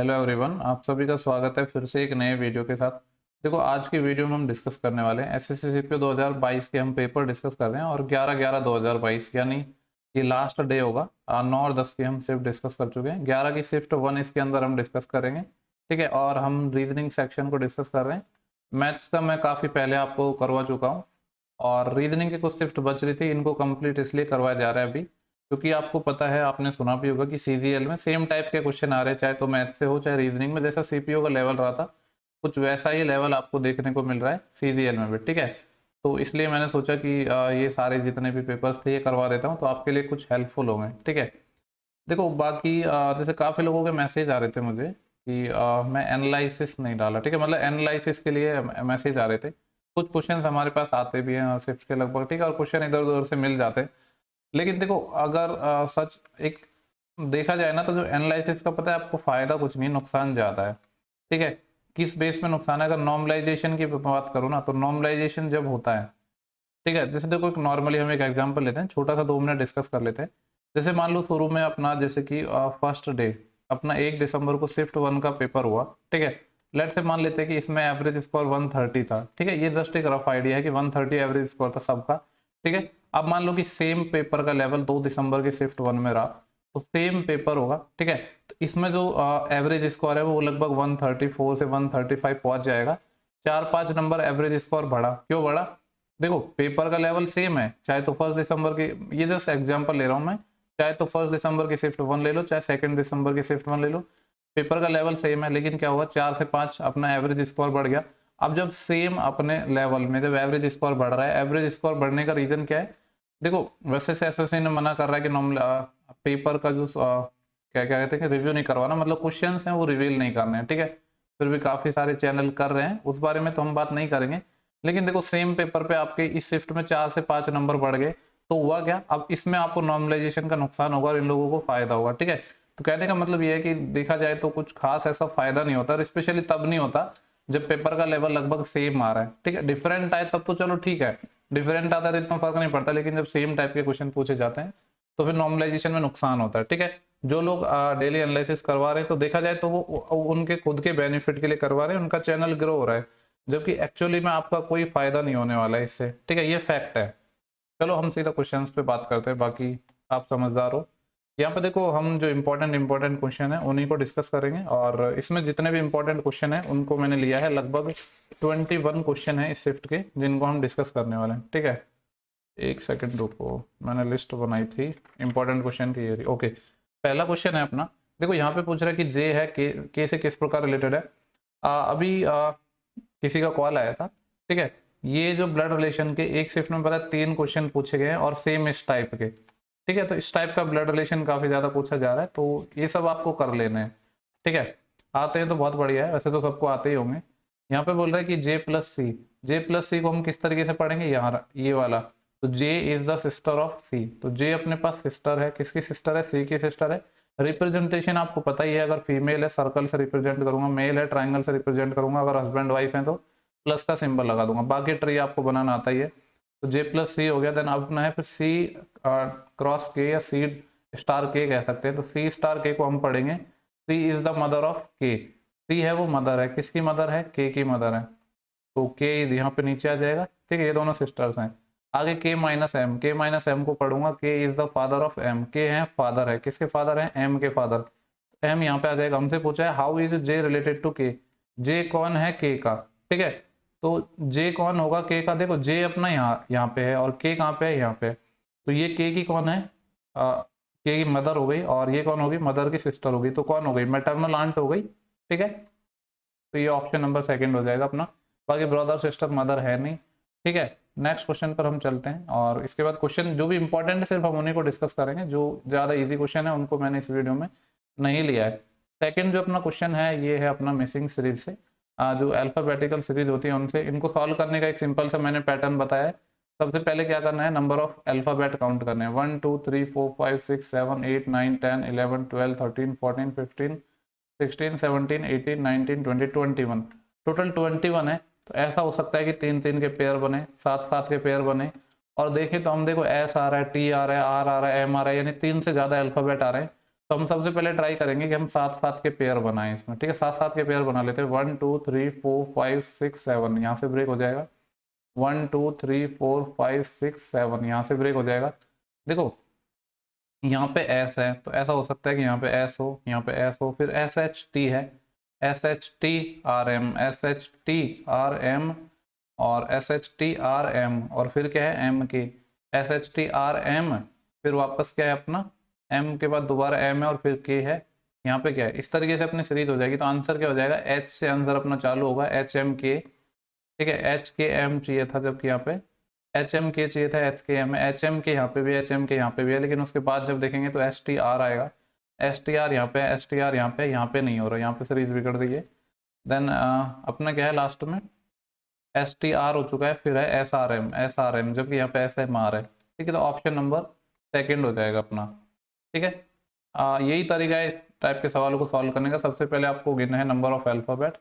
Hello everyone, आप सभी का स्वागत है फिर से एक नए वीडियो के साथ। देखो, आज की वीडियो में हम डिस्कस करने वाले हैं एसएससी सीपीओ 2022 के हम पेपर डिस्कस कर रहे हैं और 11/11/2022 यानी ये लास्ट डे होगा। 9 और 10 की हम शिफ्ट डिस्कस कर चुके हैं, 11 की शिफ्ट 1 इसके अंदर हम डिस्कस करेंगे। ठीक है, और हम रीजनिंग सेक्शन को डिस्कस कर रहे हैं। मैथ्स का मैं काफ़ी पहले आपको करवा चुका हूँ और रीजनिंग की कुछ शिफ्ट बच रही थी, इनको कंप्लीट इसलिए करवाया जा रहा है अभी क्योंकि आपको पता है, आपने सुना भी होगा कि सीजीएल में सेम टाइप के क्वेश्चन आ रहे हैं, चाहे तो मैथ से हो चाहे रीजनिंग में। जैसा सीपीओ का लेवल रहा था, कुछ वैसा ही लेवल आपको देखने को मिल रहा है सीजीएल में भी। ठीक है, तो इसलिए मैंने सोचा कि ये सारे जितने भी पेपर्स थे ये करवा देता हूँ तो आपके लिए कुछ हेल्पफुल होंगे। ठीक है, देखो बाकी जैसे काफ़ी लोगों के मैसेज आ रहे थे मुझे कि मैं एनालिसिस नहीं डाला। ठीक है, मतलब एनालिसिस के लिए मैसेज आ रहे थे। कुछ क्वेश्चन हमारे पास आते भी हैं शिफ्ट के लगभग। ठीक है, और क्वेश्चन इधर उधर से मिल जाते हैं। लेकिन देखो, अगर सच एक देखा जाए ना तो जो एनालिसिस का पता है आपको फायदा कुछ नहीं, नुकसान ज्यादा है। ठीक है, किस बेस में नुकसान है? अगर नॉर्मलाइजेशन की बात करूँ ना तो नॉर्मलाइजेशन जब होता है, ठीक है, जैसे देखो एक नॉर्मली हम एक एग्जांपल लेते हैं, छोटा सा 2 मिनट डिस्कस कर लेते हैं। जैसे मान लो शुरू में अपना जैसे कि फर्स्ट डे अपना 1 दिसंबर को शिफ्ट 1 का पेपर हुआ। ठीक है, लेट से मान लेते हैं कि इसमें एवरेज स्कोर 130 था। ठीक है, ये जस्ट एक रफ आइडिया है कि 130 एवरेज स्कोर था सबका। ठीक है, अब मान लो कि सेम पेपर का लेवल 2 दिसंबर के शिफ्ट 1 में रहा, तो सेम पेपर होगा। ठीक है, तो इसमें जो एवरेज स्कोर है वो लगभग 134 से 135 पहुंच जाएगा। 4-5 नंबर एवरेज स्कोर बढ़ा। क्यों बढ़ा? देखो, पेपर का लेवल सेम है, चाहे तो 1 दिसंबर की, ये जस्ट एग्जांपल ले रहा हूं मैं, चाहे तो 1 दिसंबर की शिफ्ट 1 ले लो चाहे 2 दिसंबर की शिफ्ट 1 ले लो, पेपर का लेवल सेम है। लेकिन क्या हुआ, 4 से 5 अपना एवरेज स्कोर बढ़ गया। अब जब सेम अपने लेवल में जब एवरेज स्कोर बढ़ रहा है, एवरेज स्कोर बढ़ने का रीजन क्या है? देखो, वैसे से एसएससी ने मना कर रहा है कि नॉर्मल पेपर का जो क्या क्या कहते हैं कि रिव्यू नहीं करवाना, मतलब क्वेश्चन हैं वो रिवील नहीं करने हैं। ठीक है, फिर भी काफी सारे चैनल कर रहे हैं, उस बारे में तो हम बात नहीं करेंगे। लेकिन देखो, सेम पेपर पे आपके इस शिफ्ट में 4 से 5 नंबर बढ़ गए, तो हुआ क्या? अब इसमें आपको नॉर्मलाइजेशन का नुकसान होगा और इन लोगों को फायदा होगा। ठीक है, तो कहने का मतलब ये है कि देखा जाए तो कुछ खास ऐसा फायदा नहीं होता, और स्पेशली तब नहीं होता जब पेपर का लेवल लगभग सेम आ रहा है। ठीक है, डिफरेंट आए तब तो चलो ठीक है, डिफरेंट आता है तो इतना फर्क नहीं पड़ता, लेकिन जब सेम टाइप के क्वेश्चन पूछे जाते हैं तो फिर नॉर्मलाइजेशन में नुकसान होता है। ठीक है, जो लोग डेली एनालिसिस करवा रहे हैं तो देखा जाए तो वो उनके खुद के बेनिफिट के लिए करवा रहे हैं, उनका चैनल ग्रो हो रहा है, जबकि एक्चुअली में आपका कोई फायदा नहीं होने वाला है इससे। ठीक है, ये फैक्ट है। चलो हम सीधा क्वेश्चंस पे बात करते हैं, बाकी आप समझदार हो। यहाँ पे देखो, हम जो इम्पोर्टेंट क्वेश्चन है उन्हीं को डिस्कस करेंगे, और इसमें जितने भी इम्पोर्टेंट क्वेश्चन है उनको मैंने लिया है, लगभग 21 क्वेश्चन है इस शिफ्ट के जिनको हम डिस्कस करने वाले हैं। ठीक है, एक सेकंड रुको, मैंने लिस्ट बनाई थी इंपॉर्टेंट क्वेश्चन की, ये रही। ओके, पहला क्वेश्चन है अपना। देखो यहाँ पे पूछ रहा है कि जे है के से किस प्रकार रिलेटेड है। अभी किसी का कॉल आया था। ठीक है, ये जो ब्लड रिलेशन के एक शिफ्ट में पता है 3 क्वेश्चन पूछे गए हैं और सेम इस टाइप के। ठीक है, तो इस टाइप का ब्लड रिलेशन काफी ज्यादा पूछा जा रहा है, तो ये सब आपको कर लेने हैं। ठीक है, आते हैं तो बहुत बढ़िया है, वैसे तो सबको आते ही होंगे। यहाँ पे बोल रहा है कि जे प्लस सी को हम किस तरीके से पढ़ेंगे, यहाँ ये वाला। तो जे इज द सिस्टर ऑफ सी, तो जे अपने पास सिस्टर है, किसकी सिस्टर है? सी की सिस्टर है। रिप्रेजेंटेशन आपको पता ही है, अगर फीमेल है सर्कल से रिप्रेजेंट करूंगा, मेल है ट्राइंगल से रिप्रेजेंट करूंगा, अगर हस्बैंड वाइफ है तो प्लस का सिंबल लगा दूंगा। बाकी ट्री आपको बनाना आता ही है। तो जे प्लस सी हो गया। देन अपना है फिर सी क्रॉस के या सी स्टार के कह सकते हैं, तो सी स्टार के को हम पढ़ेंगे सी इज द मदर ऑफ के। सी है वो मदर है, किसकी मदर है? के की मदर है, तो के यहाँ पे नीचे आ जाएगा। ठीक है, ये दोनों सिस्टर्स हैं। आगे के माइनस एम को पढ़ूंगा, K is the father of M, K है फादर है, किसके फादर है? एम के फादर। एम यहाँ पे आ जाएगा। हमसे पूछा है how is J related to K, J कौन है के का। ठीक है, तो जे कौन होगा के का? देखो जे अपना यहाँ यहाँ पे है और के कहाँ पे है? यहाँ पे। तो ये के की कौन है? के की मदर हो गई, और ये कौन होगी? मदर की सिस्टर होगी, तो कौन हो गई? मैटरनल आंट हो गई। ठीक है, तो ये ऑप्शन नंबर सेकंड हो जाएगा अपना। बाकी ब्रदर सिस्टर मदर है नहीं। ठीक है, नेक्स्ट क्वेश्चन पर हम चलते हैं, और इसके बाद क्वेश्चन जो भी इंपॉर्टेंट है सिर्फ हम उन्हीं को डिस्कस करेंगे, जो ज़्यादा इजी क्वेश्चन है उनको मैंने इस वीडियो में नहीं लिया है। सेकंड जो अपना क्वेश्चन है ये है अपना मिसिंग सीरीज से। जो अल्फाबेटिकल सीरीज होती है उनसे, इनको सॉल्व करने का एक सिंपल सा मैंने पैटर्न बताया है। सबसे पहले क्या करना है, नंबर ऑफ अल्फाबेट काउंट करने हैं। 1 2 3 4 5 6 7 8 9 10 11 12 13 14 15 16 17 18 19 20 21, टोटल 21 है। तो ऐसा हो सकता है कि 3 3 के पेयर बने, 7 7 के पेयर बने। और देखें तो हम देखो एस आ रहा है, टी आ रहा है, आर आ रहा है, एम आ रहा है, यानी 3 से ज्यादा अल्फाबेट आ रहे हैं। तो हम सबसे पहले ट्राई करेंगे कि हम 7-7 के पेयर बनाएं इसमें, ठीक है। 7-7 के पेयर बना लेते हैं। 1 2 3 4 5 6 7, यहाँ से ब्रेक हो जाएगा। 1 2 3 4 5 6 7, यहाँ से ब्रेक हो जाएगा। देखो यहाँ पे एस है तो ऐसा हो सकता है कि यहाँ पे एस हो, यहाँ पे एस हो, फिर एस एच टी है, S H T R M, S H T R M, और S H T R M, और फिर क्या है M K, S H T R M, फिर वापस क्या है अपना एम के बाद दोबारा एम है और फिर के है, यहाँ पे क्या है। इस तरीके से अपनी सीरीज हो जाएगी। तो आंसर क्या हो जाएगा, एच से आंसर अपना चालू होगा, एच एम के, ठीक है। एच के एम चाहिए था, जबकि यहाँ पे एच एम के चाहिए था, एच के एम है, एच एम के यहाँ पे भी, एच एम के यहाँ पे भी है, लेकिन उसके बाद जब देखेंगे तो एस टी आर आएगा, एस टी आर यहाँ पे, एस टी आर यहाँ पे नहीं हो रहा, यहाँ पे सीरीज बिगड़ रही है। देन अपना क्या है लास्ट में, एस टी आर हो चुका है, फिर है S R M, S R M, जबकि यहाँ पे एस एम आर है, ठीक है। तो ऑप्शन नंबर सेकेंड हो जाएगा अपना, ठीक है। यही तरीका है इस टाइप के सवालों को सॉल्व करने का। सबसे पहले आपको गिनना है नंबर ऑफ अल्फाबेट,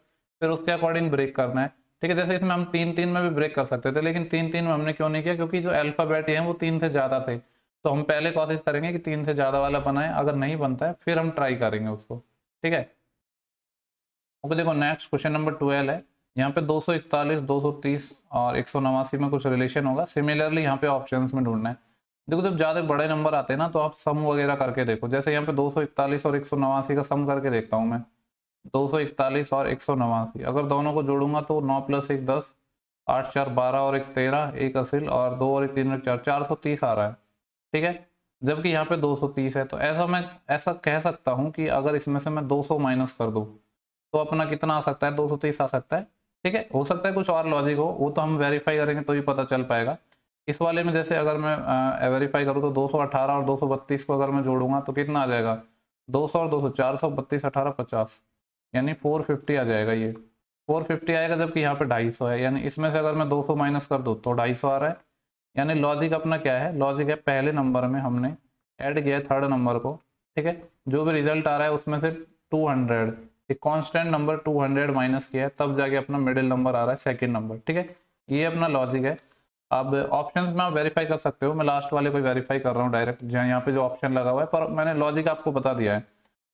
फिर उसके अकॉर्डिंग ब्रेक करना है, ठीक है। जैसे इसमें हम 3-3 में भी ब्रेक कर सकते थे, लेकिन 3-3 में हमने क्यों नहीं किया, क्योंकि जो अल्फाबेट हैं वो 3 से ज़्यादा थे। तो हम पहले कोशिश करेंगे कि 3 से ज़्यादा वाला बनाए, अगर नहीं बनता है फिर हम ट्राई करेंगे उसको, ठीक है। ओके, देखो नेक्स्ट क्वेश्चन नंबर 12 है। यहाँ पे 241, 230 और 189 में कुछ रिलेशन होगा। सिमिलरली यहाँ पे ऑप्शंस में ढूंढना है। देखो जब ज़्यादा बड़े नंबर आते हैं ना तो आप सम वगैरह करके देखो। जैसे यहाँ पे 241 और 189 का सम करके देखता हूँ मैं। 241 और 189, अगर दोनों को जोड़ूंगा तो 9 + 1 10, 8 4 12 और 1 13, 1 असिल और 2 और 1 3 4 430 आ रहा है, ठीक है। जबकि यहाँ पे 230 है, तो ऐसा मैं ऐसा कह सकता हूँ कि अगर इसमें से मैं 200 माइनस कर दूँ तो अपना कितना आ सकता है, 230 आ सकता है, ठीक है। हो सकता है कुछ और लॉजिक हो, वो तो हम वेरीफाई करेंगे तो ही पता चल पाएगा। इस वाले में जैसे अगर मैं वेरीफाई करूँ तो 218 और 232 को अगर मैं जोड़ूंगा तो कितना आ जाएगा, 200 और 200 432 18 50, यानी 450 आ जाएगा। ये 450 आएगा, जबकि यहाँ पे 250 है, यानी इसमें से अगर मैं 200 माइनस कर दूँ तो 250 आ रहा है। यानी लॉजिक अपना क्या है, लॉजिक है पहले नंबर में हमने ऐड किया है थर्ड नंबर को, ठीक है। जो भी रिजल्ट आ रहा है उसमें से 200, एक कांस्टेंट नंबर 200 माइनस किया है, तब जाके अपना मिडिल नंबर आ रहा है सेकंड नंबर, ठीक है। ये अपना लॉजिक है। अब ऑप्शंस में आप वेरीफाई कर सकते हो, मैं लास्ट वाले को वेरीफाई कर रहा हूँ डायरेक्ट, जहाँ यहाँ पे जो ऑप्शन लगा हुआ है, पर मैंने लॉजिक आपको बता दिया है।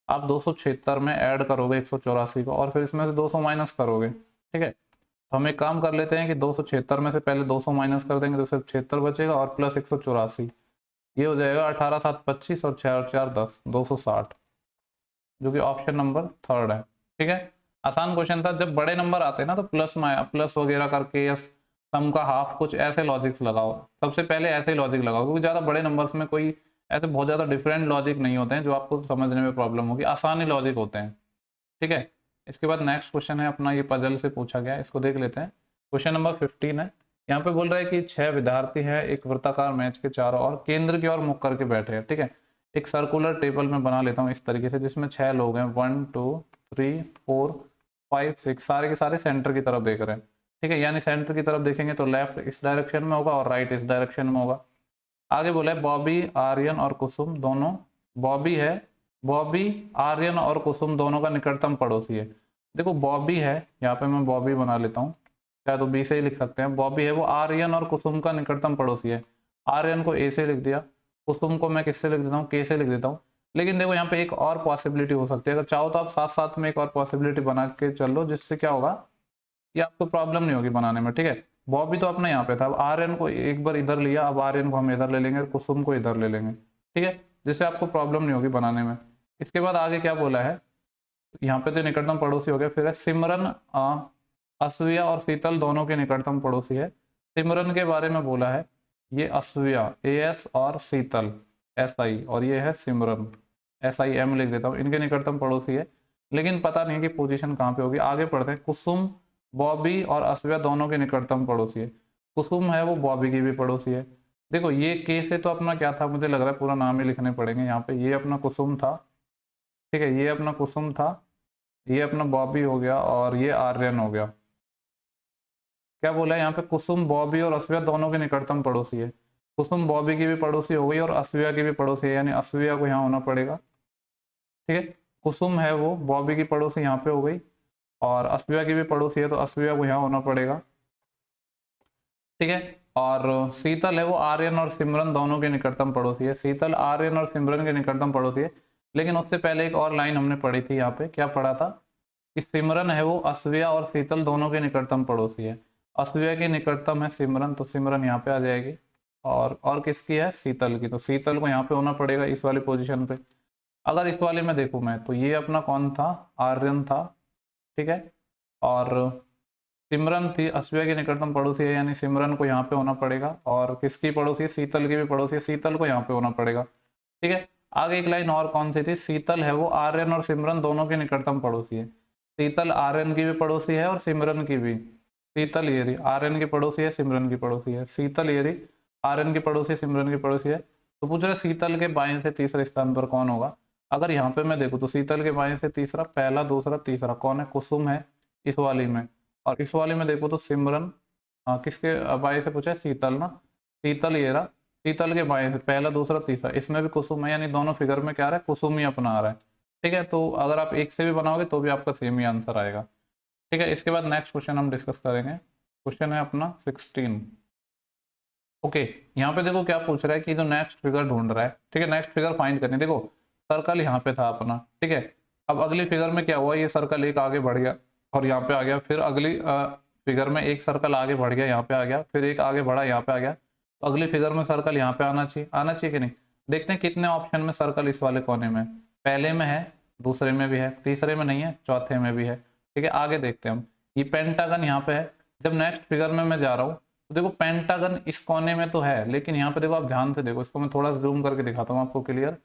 आप 276 में ऐड करोगे 184 को और फिर इसमें से 200 माइनस करोगे, ठीक है। तो हम एक काम कर लेते हैं कि 276 में से पहले 200 माइनस कर देंगे तो सिर्फ 76 बचेगा और प्लस 184, ये हो जाएगा 18 7 25 और 6 और 4 10, 260, जो कि ऑप्शन नंबर थर्ड है, ठीक है। आसान क्वेश्चन था। जब बड़े नंबर आते हैं ना तो प्लस वगैरह करके या सम का हाफ, कुछ ऐसे लॉजिक्स लगाओ। सबसे पहले ऐसे ही लॉजिक लगाओ, क्योंकि ज़्यादा बड़े नंबर्स में कोई ऐसे बहुत ज़्यादा डिफरेंट लॉजिक नहीं होते हैं जो आपको समझने में प्रॉब्लम होगी, आसान ही लॉजिक होते हैं, ठीक है। इसके बाद नेक्स्ट क्वेश्चन है अपना, ये पजल से पूछा गया है, इसको देख लेते हैं। क्वेश्चन नंबर 15 है। यहाँ पे बोल रहा है कि 6 विद्यार्थी हैं एक वृत्ताकार मैच के चारों ओर केंद्र की ओर मुख करके बैठे हैं, ठीक है। एक सर्कुलर टेबल में बना लेता हूँ इस तरीके से, जिसमें 6 लोग हैं, 1 2 3 4 5 6, सारे के सारे सेंटर की तरफ देख रहे हैं, ठीक है। यानी सेंटर की तरफ देखेंगे तो लेफ्ट इस डायरेक्शन में होगा और राइट इस डायरेक्शन में होगा। आगे बोला है बॉबी आर्यन और कुसुम दोनों, बॉबी है, बॉबी आर्यन और कुसुम दोनों का निकटतम पड़ोसी है। देखो बॉबी है, यहाँ पे मैं बॉबी बना लेता हूँ, या तो बी से ही लिख सकते हैं। बॉबी है वो आर्यन और कुसुम का निकटतम पड़ोसी है। आर्यन को ए से लिख दिया, कुसुम को मैं किससे लिख देता हूँ, के से लिख देता हूँ। लेकिन देखो यहाँ पे एक और पॉसिबिलिटी हो सकती है, अगर चाहो तो आप साथ साथ में एक और पॉसिबिलिटी बना के चल लो, जिससे क्या होगा, ये आपको प्रॉब्लम नहीं होगी बनाने में, ठीक है। बॉबी तो अपने यहाँ पे था, अब आर्यन को एक बार इधर लिया, अब आर्यन को हम इधर ले लेंगे, कुसुम को इधर ले लेंगे, ठीक है, जिससे आपको प्रॉब्लम नहीं होगी बनाने में। इसके बाद आगे क्या बोला है, यहाँ पे तो निकटतम पड़ोसी हो गया, फिर है सिमरन, अस्विया और शीतल दोनों के निकटतम पड़ोसी है। सिमरन के बारे में बोला है, ये अस्विया AS और शीतल SI, और ये है सिमरन SIM लिख देता हूँ, इनके निकटतम पड़ोसी है। लेकिन पता नहीं कि पोजीशन कहाँ पे होगी। आगे पढ़ते हैं, कुसुम बॉबी और अस्विया दोनों के निकटतम पड़ोसी है। कुसुम है वो बॉबी की भी पड़ोसी है। देखो ये के से तो अपना क्या था, मुझे लग रहा है पूरा नाम ही लिखने पड़ेंगे यहाँ पे। ये अपना कुसुम था, ठीक है, ये अपना कुसुम था, ये अपना बॉबी हो गया और ये आर्यन हो गया। क्या बोला है यहाँ पे, कुसुम बॉबी और अस्विया दोनों के निकटतम पड़ोसी है। कुसुम बॉबी की भी पड़ोसी हो गई और अस्विया की भी पड़ोसी है, यानी अस्विया को यहाँ होना पड़ेगा, ठीक है। कुसुम है वो बॉबी की पड़ोसी यहाँ पे हो गई, और अस्विया की भी पड़ोसी है तो अस्विया को यहाँ होना पड़ेगा, ठीक है। और शीतल है वो आर्यन और सिमरन दोनों के निकटतम पड़ोसी है। शीतल आर्यन और सिमरन के निकटतम पड़ोसी है, लेकिन उससे पहले एक और लाइन हमने पढ़ी थी, यहाँ पे क्या पढ़ा था कि सिमरन है वो अस्विया और शीतल दोनों के निकटतम पड़ोसी है। अस्विया की निकटतम है सिमरन, तो सिमरन यहाँ पे आ जाएगी। और किसकी है, शीतल की, तो शीतल को यहाँ पे होना पड़ेगा इस वाली पोजीशन पे। अगर इस वाले में देखूं मैं, तो ये अपना कौन था, आर्यन था, ठीक है। और सिमरन थी, अस्विया की निकटतम पड़ोसी है, यानी सिमरन को यहाँ पे होना पड़ेगा। और किसकी पड़ोसी है, शीतल की भी पड़ोसी है, शीतल को यहाँ पे होना पड़ेगा, ठीक है। आगे एक लाइन और कौन सी थी, शीतल है वो आर्यन और सिमरन दोनों के निकटतम पड़ोसी है। शीतल आर्यन की भी पड़ोसी है और सिमरन की भी। शीतल ये रही आर्यन की पड़ोसी है, सिमरन की पड़ोसी है। शीतल ये रही आर्यन की पड़ोसी, सिमरन की पड़ोसी है। तो पूछ रहे शीतल के बाएं से तीसरे स्थान पर कौन होगा। अगर यहाँ पे मैं देखूँ तो शीतल के बाएं से तीसरा, पहला दूसरा तीसरा कौन है, कुसुम है इस वाली में। और इस वाले में देखो तो सिमरन, किसके बाएं से पूछा है, शीतल ना, शीतल ये रहा, शीतल के बाएं से पहला दूसरा तीसरा, इसमें भी कुसुम है, यानी दोनों फिगर में क्या आ रहा है, कुसुम ही अपना आ रहा है, ठीक है। तो अगर आप एक से भी बनाओगे तो भी आपका सेम ही आंसर आएगा, ठीक है। इसके बाद नेक्स्ट क्वेश्चन हम डिस्कस करेंगे, क्वेश्चन है अपना 16। ओके, यहाँ पे देखो क्या पूछ रहा है कि जो नेक्स्ट फिगर ढूंढ रहा है, ठीक है, नेक्स्ट फिगर फाइंड करनी। देखो सर्कल यहाँ पे था अपना, ठीक है। अब अगली फिगर में क्या हुआ, ये सर्कल एक आगे बढ़ गया और यहाँ पे आ गया, फिर अगली फिगर में एक सर्कल आगे बढ़ गया, यहाँ पे आ गया, फिर एक आगे बढ़ा, यहाँ पे आ गया। तो अगली फिगर में सर्कल यहाँ पे आना चाहिए, आना चाहिए कि नहीं। देखते हैं कितने ऑप्शन में सर्कल इस वाले कोने में, पहले में है, दूसरे में भी है, तीसरे में नहीं है, चौथे में भी है, ठीक है। आगे देखते हैं हम, ये पेंटागन यहाँ पे है। जब नेक्स्ट फिगर में मैं जा रहा हूँ तो देखो पेंटागन इस कोने में तो है, लेकिन यहाँ पे देखो आप ध्यान से देखो, इसको मैं थोड़ा जूम करके दिखाता हूँ आपको क्लियर।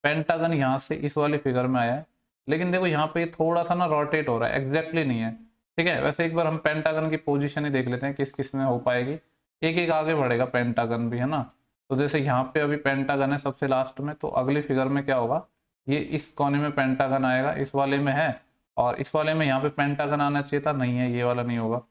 पेंटागन यहाँ से इस वाली फिगर में आया है, लेकिन देखो यहाँ पे थोड़ा सा ना रोटेट हो रहा है, एग्जैक्टली नहीं है, ठीक है। वैसे एक बार हम पेंटागन की पोजीशन ही देख लेते हैं किस किस में हो पाएगी। एक एक आगे बढ़ेगा पेंटागन भी, है ना। तो जैसे यहाँ पे अभी पेंटागन है सबसे लास्ट में, तो अगली फिगर में क्या होगा, ये इस कोने में पेंटागन आएगा, इस वाले में है। और इस वाले में यहाँ पे पेंटागन आना चाहिए था, नहीं है, ये वाला नहीं होगा।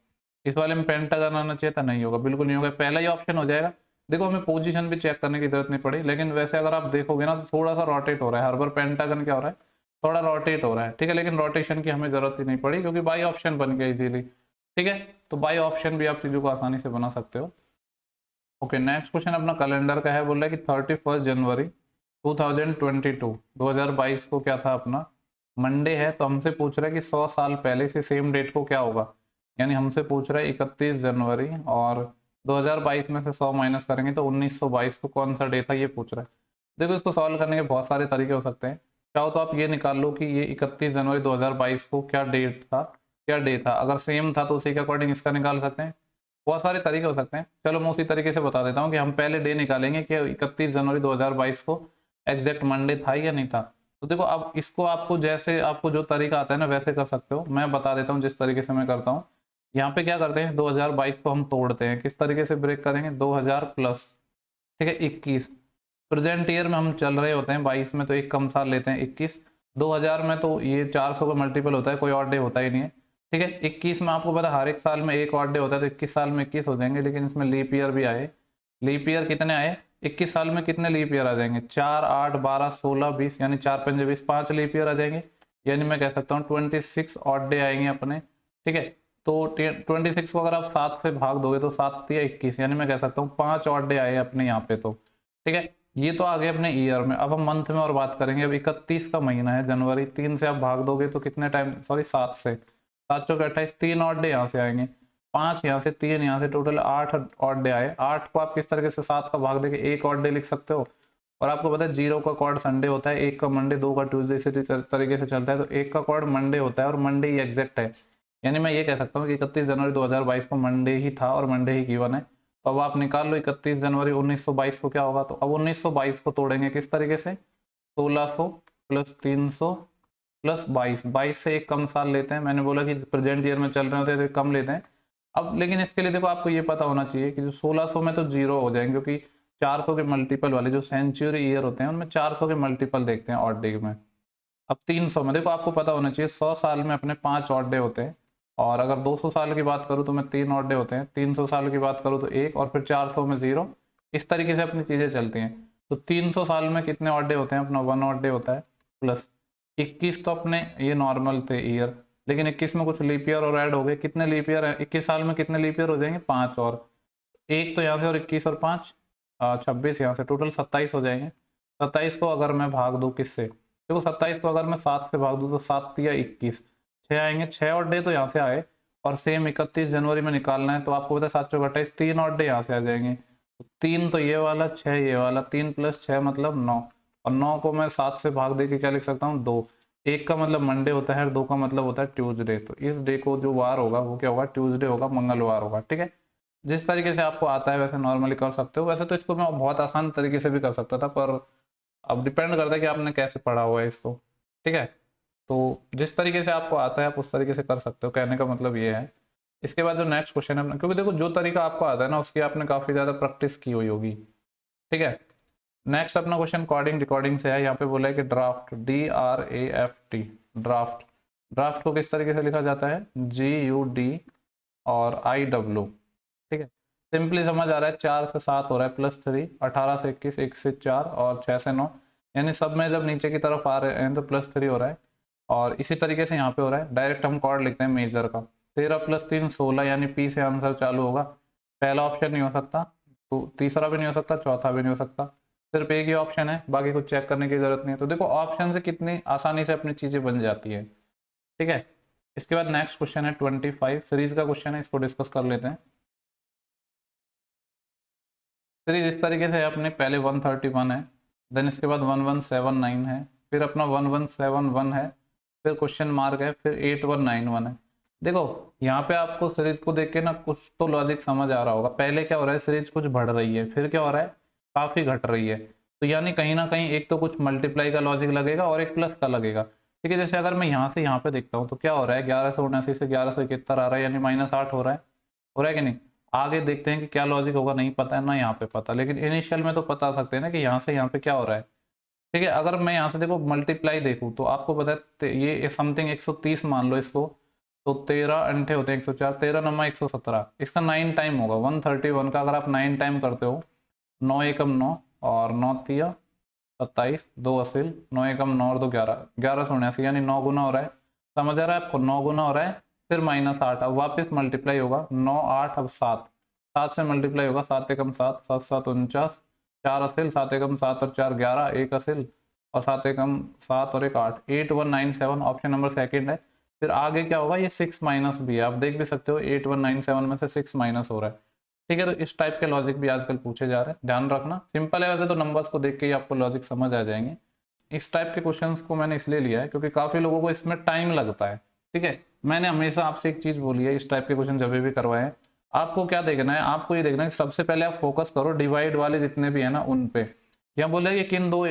इस वाले में पेंटागन आना चाहिए था, नहीं होगा, बिल्कुल नहीं होगा, पहला ही ऑप्शन हो जाएगा। देखो हमें पोजीशन भी चेक करने की जरूरत नहीं पड़ी, लेकिन वैसे अगर आप देखोगे ना तो थोड़ा सा रोटेट हो रहा है, हर बार पेंटागन क्या हो रहा है, थोड़ा रोटेट हो रहा है, ठीक है। लेकिन रोटेशन की हमें जरूरत ही नहीं पड़ी क्योंकि बाई ऑप्शन बन गया इजीली, ठीक है। तो बाई ऑप्शन भी आप चीजों को आसानी से बना सकते हो। ओके, नेक्स्ट क्वेश्चन अपना कैलेंडर का है, बोल रहा है कि 31 जनवरी 2022 को क्या था अपना, मंडे है। तो हमसे पूछ रहा है कि 100 साल पहले से सेम डेट को क्या होगा, यानी हमसे पूछ रहा है 31 जनवरी और 2022 में से 100 माइनस करेंगे तो 1922 को कौन सा डे था, ये पूछ रहा है। देखो इसको सॉल्व करने के बहुत सारे तरीके हो सकते हैं। चाहो तो आप ये निकाल लो कि ये 31 जनवरी 2022 को क्या डेट था, क्या डे था। अगर सेम था तो उसी के अकॉर्डिंग इसका निकाल सकते हैं, बहुत सारे तरीके हो सकते हैं। चलो मैं उसी तरीके से बता देता हूँ कि हम पहले डे निकालेंगे कि 31 जनवरी 2022 को एग्जैक्ट मंडे था या नहीं था। तो देखो अब इसको आपको जैसे आपको जो तरीका आता है ना वैसे कर सकते हो, मैं बता देता हूँ जिस तरीके से मैं करता हूँ। यहाँ पे क्या करते हैं, 2022 को हम तोड़ते हैं, किस तरीके से ब्रेक करेंगे, 2000 प्लस, ठीक है, 21। प्रेजेंट ईयर में हम चल रहे होते हैं, 22 में तो एक कम साल लेते हैं 21, 2000 में तो ये 400 का मल्टीपल होता है, कोई और डे होता ही नहीं है, ठीक है। 21 में आपको पता हर एक साल में एक और डे होता है, तो 21 साल में 21 हो जाएंगे, लेकिन इसमें लीप ईयर भी आए। लीप ईयर कितने आए, 21 साल में कितने लीप ईयर आ जाएंगे, 4, 8, 12, 16, 20, यानी 4, 5, 20, 5 लीप ईयर आ जाएंगे। यानी मैं कह सकता हूँ 26 ऑड डे आएंगे अपने, ठीक है। तो 26 को अगर आप 7 से भाग दोगे तो 7 या 21, यानी मैं कह सकता हूँ 5 ऑड डे आए अपने यहाँ पे, तो ठीक है। ये तो आ गए अपने ईयर में। अब हम मंथ में और बात करेंगे। अब 31 का महीना है जनवरी, 3 से आप भाग दोगे तो कितने टाइम, सॉरी 7 से, 7 चौके 28, 3 ऑड डे यहाँ से आएंगे, 5 यहाँ से, 3 यहाँ से, टोटल 8 ऑड डे आए। 8 को आप किस तरीके से 7 का भाग देके एक ऑड डे लिख सकते हो। और आपको पता है 0 का कॉर्ड संडे होता है, 1 का मंडे, 2 का ट्यूसडे, इसी तरीके से चलता है। तो 1 का कॉर्ड मंडे होता है और मंडे ही एग्जैक्ट है, यानी मैं ये कह सकता हूँ कि 31 जनवरी 2022 को मंडे ही था और मंडे ही गिवन है। तो अब आप निकाल लो 31 जनवरी 1922 को क्या होगा। तो अब 1922 को तोड़ेंगे किस तरीके से, 1600 प्लस 300 प्लस 22, 22 से एक कम साल लेते हैं। मैंने बोला कि प्रेजेंट ईयर में चल रहे होते हैं तो कम लेते हैं। अब लेकिन इसके लिए देखो आपको ये पता होना चाहिए कि जो 1600 में तो जीरो हो जाएंगे, क्योंकि 400 के मल्टीपल वाले जो सेंचुरी ईयर होते हैं उनमें 400 के मल्टीपल देखते हैं ऑड डे में। अब 300 में देखो आपको पता होना चाहिए 100 साल में अपने 5 ऑड डे होते हैं, और अगर 200 साल की बात करूँ तो मैं 3 ऑड डे होते हैं, 300 साल की बात करूँ तो 1, और फिर 400 में 0। इस तरीके से अपनी चीज़ें चलती हैं। तो 300 साल में कितने ऑड डे होते हैं, अपना 1 ऑड डे होता है, प्लस 21 तो अपने ये नॉर्मल थे ईयर, लेकिन 21 में कुछ लीप ईयर और ऐड हो गए। कितने लीप ईयर है 21 साल में, कितने लीप ईयर हो जाएंगे, 5, और 1 तो यहाँ से, और 21 और 5 26 यहाँ से, टोटल 27 हो जाएंगे। 27 को अगर मैं भाग दूँ किससे, देखो 27 को अगर मैं 7 से भाग दूं तो 7 या 21, 6 आएंगे, 6 और डे तो यहाँ से आए, और सेम 31 जनवरी में निकालना है तो आपको पता है 7 चौक 28, 3 और डे यहाँ से आ जाएंगे, तो 3 तो ये वाला, 6 ये वाला, 3 + 6 मतलब 9, और 9 को मैं 7 से भाग दे के क्या लिख सकता हूँ 2, 1 का मतलब मंडे होता है और 2 का मतलब होता है ट्यूसडे, तो इस डे को जो वार होगा वो क्या होगा, ट्यूसडे होगा, मंगलवार होगा। ठीक है, जिस तरीके से आपको आता है वैसे नॉर्मली कर सकते हो, वैसे तो इसको मैं बहुत आसान तरीके से भी कर सकता था, पर अब डिपेंड करता है कि आपने कैसे पढ़ा हुआ है इसको। ठीक है, तो जिस तरीके से आपको आता है आप उस तरीके से कर सकते हो, कहने का मतलब ये है। इसके बाद जो नेक्स्ट क्वेश्चन है, क्योंकि देखो जो तरीका आपको आता है ना उसकी आपने काफ़ी ज़्यादा प्रैक्टिस की हुई होगी। ठीक है, नेक्स्ट अपना क्वेश्चन कोडिंग रिकॉर्डिंग से है। यहाँ पे बोला है कि ड्राफ्ट, DRAFT, ड्राफ्ट, ड्राफ्ट को किस तरीके से लिखा जाता है, GUD और IW। ठीक है, सिंपली समझ आ रहा है, 4 से 7 हो रहा है +3, 18 से 21, 1 से 4 और 6 से 9, यानी सब में जब नीचे की तरफ आ रहे हैं तो +3 हो रहा है, और इसी तरीके से यहाँ पे हो रहा है। डायरेक्ट हम कॉर्ड लिखते हैं मेजर का, 13 + 3 16, यानी P से आंसर चालू होगा। पहला ऑप्शन नहीं हो सकता, तो तीसरा भी नहीं हो सकता, चौथा भी नहीं हो सकता, सिर्फ एक ही ऑप्शन है, बाकी कुछ चेक करने की जरूरत नहीं है। तो देखो ऑप्शन से कितनी आसानी से अपनी चीजें बन जाती है। ठीक है, इसके बाद नेक्स्ट क्वेश्चन है 25 सीरीज का क्वेश्चन है, इसको डिस्कस कर लेते हैं। सीरीज इस तरीके से अपने पहले 131 है, देन इसके बाद 1179 है, फिर अपना 1171 है, फिर क्वेश्चन मार्क है, फिर 8191 है। देखो यहाँ पे आपको सीरीज को देख के ना कुछ तो लॉजिक समझ आ रहा होगा। पहले क्या हो रहा है, सीरीज कुछ बढ़ रही है, फिर क्या हो रहा है, काफी घट रही है, तो यानी कहीं ना कहीं एक तो कुछ मल्टीप्लाई का लॉजिक लगेगा और एक प्लस का लगेगा। ठीक है, जैसे अगर मैं यहाँ से यहाँ पे देखता हूँ तो क्या हो रहा है, 1179 से 1171 आ रहा है, यानी -8 हो रहा है, हो रहा है कि नहीं। आगे देखते हैं कि क्या लॉजिक होगा, नहीं पता है ना यहाँ पे पता, लेकिन इनिशियल में तो पता सकते हैं ना कि यहाँ से यहाँ पे क्या हो रहा है। ठीक है, अगर मैं यहाँ से देखो मल्टीप्लाई देखूँ तो आपको पता है ये समथिंग 130 मान लो इसको, तो 13 अंठे होते हैं 104, 13 नमा 117, इसका 9 टाइम होगा। 131 का अगर आप 9 टाइम करते हो, 9 एकम 9 और 9 तिया 27, 2 असिल, 9 एकम 9 और 2 11, 1179, यानी 9 गुना हो रहा है। समझ आ रहा है आपको, 9 गुना हो रहा है, फिर -8, अब वापस मल्टीप्लाई होगा, 9 8 अब 7, 7 से मल्टीप्लाई होगा, 7 एकम 7, 7 7 49, 4 असिल, 7 एकम 7 और 4 11, 1 असिल, और 7 एकम 7 और 1 8, 8197 ऑप्शन नंबर सेकंड है। फिर आगे क्या होगा, ये 6 माइनस भी है, आप देख भी सकते हो 8197 में से 6 माइनस हो रहा है। ठीक है, तो इस टाइप के लॉजिक भी आजकल पूछे जा रहे हैं, ध्यान रखना। सिंपल है वैसे तो, नंबर्स को देख के ही आपको लॉजिक समझ आ जाएंगे। इस टाइप के क्वेश्चंस को मैंने इसलिए लिया है क्योंकि काफ़ी लोगों को इसमें टाइम लगता है। ठीक है, मैंने हमेशा आपसे एक चीज़ बोली है, इस टाइप के क्वेश्चन जब भी करवाए हैं, आपको क्या देखना है, आपको ये देखना है कि सबसे पहले आप फोकस करो डिवाइड वाले जितने भी है ना उन पे। यहाँ बोले कि किन दो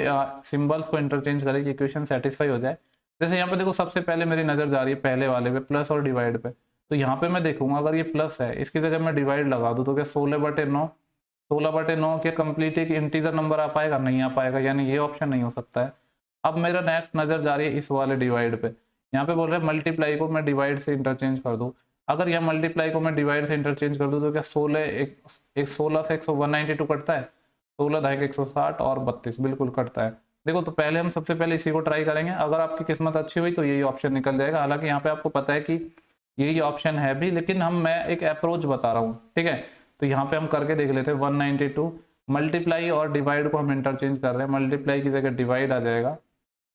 सिंबल्स को इंटरचेंज करें कि इक्वेशन सेटिस्फाई हो जाए। जैसे यहाँ पे देखो सबसे पहले मेरी नज़र जा रही है पहले वाले पे, प्लस और डिवाइड पे, तो यहाँ पे मैं देखूंगा अगर ये प्लस है, इसकी जगह मैं डिवाइड लगा दूँ तो क्या 16/9, 16/9 के कंप्लीट एक इंटीजर नंबर आ पाएगा, नहीं आ पाएगा, यानी ये ऑप्शन नहीं हो सकता है। अब मेरा नेक्स्ट नजर जा रही है इस वाले डिवाइड पे, यहाँ पे बोल रहे हैं मल्टीप्लाई को मैं डिवाइड से इंटरचेंज कर दूं। अगर यहाँ मल्टीप्लाई को मैं डिवाइड से इंटरचेंज कर दूं तो क्या 16 से 192 कटता है, 16 ढाई 160 और 32 बिल्कुल कटता है। देखो तो पहले हम सबसे पहले इसी को ट्राई करेंगे, अगर आपकी किस्मत अच्छी हुई तो यही ऑप्शन निकल जाएगा। हालांकि यहाँ पे आपको पता है कि यही ऑप्शन है भी, लेकिन मैं एक अप्रोच बता रहा हूँ। ठीक है, तो यहाँ पे हम करके देख लेते हैं। 192 मल्टीप्लाई और डिवाइड को हम इंटरचेंज कर रहे हैं, मल्टीप्लाई की जगह डिवाइड आ जाएगा,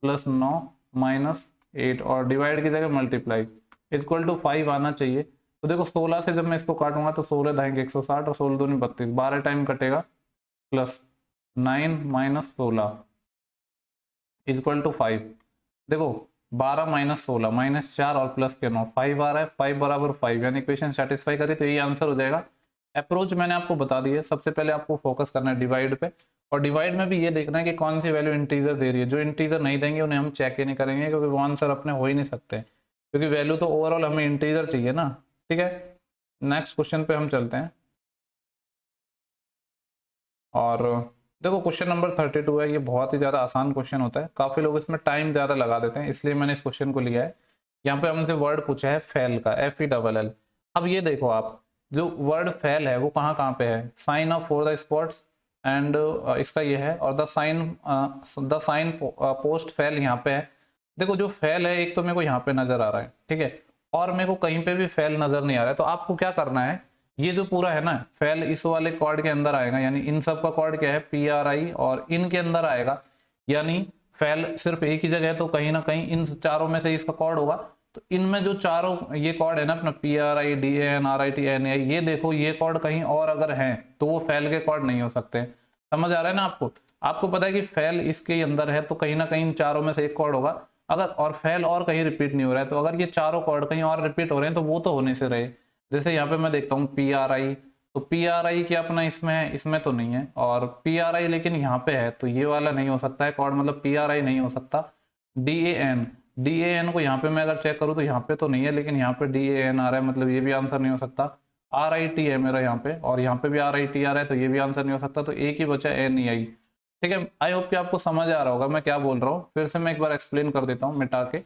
+9 -8 और डिवाइड की जगह मल्टीप्लाई इक्वल टू 5 आना चाहिए। तो देखो 16 से जब मैं इसको काटूंगा तो 16 ढाई 160 और 16 दूनी 32, 12 टाइम कटेगा, +9 - 16 इक्वल टू 5। देखो 12 - 16 -4 और प्लस के 9, 5 आ रहा है, 5 बराबर 5, यानी इक्वेशन सेटिस्फाई करी तो यही आंसर हो जाएगा। अप्रोच मैंने आपको बता दी है, सबसे पहले आपको फोकस करना है डिवाइड पे, और डिवाइड में भी ये देखना है कि कौन सी वैल्यू इंटीजर दे रही है। जो इंटीजर नहीं देंगे उन्हें हम चेक ही नहीं करेंगे, क्योंकि वो आंसर अपने हो ही नहीं सकते, क्योंकि वैल्यू तो ओवरऑल हमें इंटीजर चाहिए ना। ठीक है, नेक्स्ट क्वेश्चन पे हम चलते हैं, और देखो क्वेश्चन नंबर 32 है। ये बहुत ही ज़्यादा आसान क्वेश्चन होता है, काफ़ी लोग इसमें टाइम ज़्यादा लगा देते हैं, इसलिए मैंने इस क्वेश्चन को लिया है। यहाँ पे हमसे वर्ड पूछा है फेल का, FELL। अब ये देखो आप, जो वर्ड फेल है वो कहाँ कहाँ पे है, sign of for the spots and इसका ये है, और द साइन पोस्ट फेल यहाँ पे है। देखो जो फेल है एक तो मेरे को यहाँ पे नजर आ रहा है, ठीक है, और मेरे को कहीं पे भी फेल नजर नहीं आ रहा है। तो आपको क्या करना है, ये जो पूरा है ना फेल इस वाले कॉर्ड के अंदर आएगा, यानी इन सब का कॉर्ड क्या है PRI, और इनके अंदर आएगा, यानी फेल सिर्फ एक ही जगह है तो कहीं ना कहीं इन चारों में से इसका कॉर्ड होगा। तो इनमें जो चारों ये कॉर्ड है ना अपना PRI, DAN, RIT, NAI, ये देखो ये कॉर्ड कहीं और अगर हैं तो वो फेल के कॉर्ड नहीं हो सकते। समझ आ रहा है ना आपको? आपको पता है कि फेल इसके अंदर है तो कहीं ना कहीं इन चारों में से एक कॉर्ड होगा। अगर और फेल और कहीं रिपीट नहीं हो रहा है तो अगर ये चारों कॉर्ड कहीं और रिपीट हो रहे हैं तो वो तो होने से रहे। जैसे यहाँ पे मैं देखता हूँ PRI, तो PRI क्या अपना इसमें है, इसमें तो नहीं है, और PRI लेकिन यहाँ पे है तो ये वाला नहीं हो सकता है कॉर्ड, मतलब PRI नहीं हो सकता। DAN को यहाँ पे मैं अगर चेक करूँ तो यहाँ पे तो नहीं है, लेकिन यहाँ पे DAN आ रहा है, मतलब ये भी आंसर नहीं हो सकता। RIT है मेरा यहाँ पे, और यहाँ पे भी RIT आ रहा है तो ये भी आंसर नहीं हो सकता। तो एक ही बचा NEI। ठीक है, आई होप कि आपको समझ आ रहा होगा मैं क्या बोल रहा हूँ। फिर से मैं एक बार एक्सप्लेन कर देता हूँ मिटा के।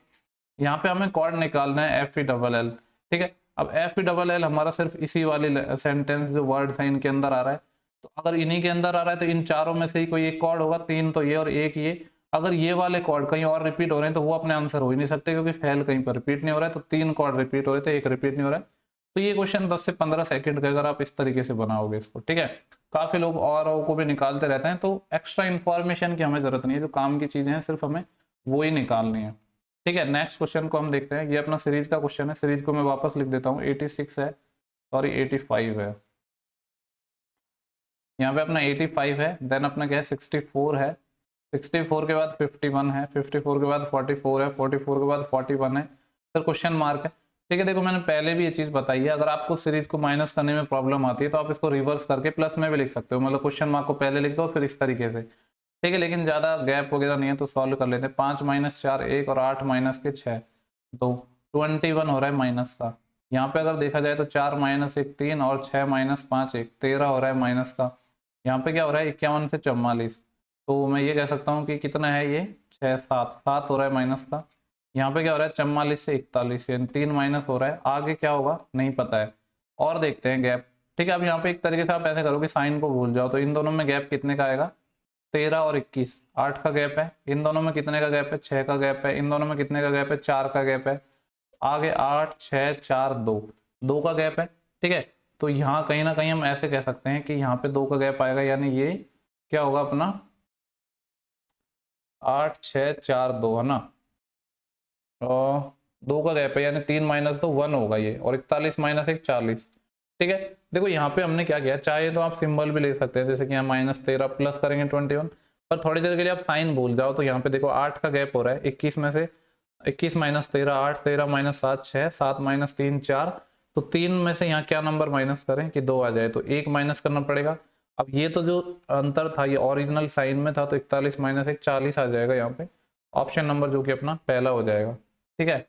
यहाँ पे हमें कॉर्ड निकालना है FELL। ठीक है, अब FELL हमारा सिर्फ इसी वाली सेंटेंस जो वर्ड है इनके अंदर आ रहा है, तो अगर इन्हीं के अंदर आ रहा है तो इन चारों में से ही कोई एक कॉर्ड होगा, तीन तो ये और एक ये। अगर ये वाले कॉर्ड कहीं और रिपीट हो रहे हैं तो वो अपने आंसर हो ही नहीं सकते, क्योंकि फेल कहीं पर रिपीट नहीं हो रहा है। तो तीन कॉर्ड रिपीट हो रहे थे, एक रिपीट नहीं हो रहा है। तो ये क्वेश्चन 10 से 15 सेकंड का अगर आप इस तरीके से बनाओगे इसको, ठीक है। काफी लोग और को भी निकालते रहते हैं, तो एक्स्ट्रा इन्फॉर्मेशन की हमें जरूरत नहीं है, जो काम की चीजें हैं सिर्फ हमें वो ही निकालनी है। ठीक है, नेक्स्ट क्वेश्चन को हम देखते हैं। ये अपना सीरीज का क्वेश्चन है, सीरीज को मैं वापस लिख देता हूँ। 86 है, सॉरी 85 है, यहाँ पे अपना 85 है, देन अपना क्या है 64 है, 64 के बाद 51 है, 54 के बाद 44 है, 44 के बाद 41 है, फिर क्वेश्चन मार्क है। ठीक है, देखो मैंने पहले भी ये चीज बताई है, अगर आपको सीरीज को माइनस करने में प्रॉब्लम आती है तो आप इसको रिवर्स करके प्लस में भी लिख सकते हो, मतलब क्वेश्चन मार्क को पहले लिख दो फिर इस तरीके से। ठीक है, लेकिन ज्यादा गैप वगैरह नहीं है तो सॉल्व कर लेते हैं। 5 - 4 1 और 8 - 6 2, 21 हो रहा है माइनस का। यहाँ पे अगर देखा जाए तो 4 - 1 3 और 6 - 5 1 13 हो रहा है माइनस का। यहाँ पे क्या हो रहा है 51 से 44, तो मैं ये कह सकता हूँ कि कितना है ये 6 7 7 हो रहा है माइनस का। यहाँ पे क्या हो रहा है 44 से 41, यानी 3 माइनस हो रहा है। आगे क्या होगा नहीं पता है, और देखते हैं गैप। ठीक है, अब यहाँ पे एक तरीके से आप ऐसे करोगे साइन को भूल जाओ, तो इन दोनों में गैप कितने का आएगा 13 और 21, 8 का गैप है। इन दोनों में कितने का गैप है 6 का गैप है। इन दोनों में कितने का गैप है 4 का गैप है। आगे 8 6 4 2, 2 का गैप है। ठीक है, तो यहाँ कहीं ना कहीं हम ऐसे कह सकते हैं कि यहाँ पे 2 का गैप आएगा, यानी ये क्या होगा अपना 8 6 4 2 है ना, और 2 का गैप है यानी 3 - 2 1 होगा ये, और 41 - 1 40। ठीक है, देखो यहाँ पे हमने क्या किया, चाहे तो आप सिंबल भी ले सकते हैं, जैसे कि यहाँ -13 प्लस करेंगे 21, पर थोड़ी देर के लिए आप साइन भूल जाओ तो यहाँ पे देखो 8 का गैप हो रहा है 21 में से, 21 - 13 8, 13 - 7 6, 7 - 3 4, तो 3 में से यहाँ क्या नंबर माइनस करें कि 2 आ जाए, तो 1 माइनस करना पड़ेगा। अब ये तो जो अंतर था ये ओरिजिनल साइन में था, तो 41 - 1 40 आ जाएगा यहाँ पे, ऑप्शन नंबर जो कि अपना पहला हो जाएगा। ठीक है,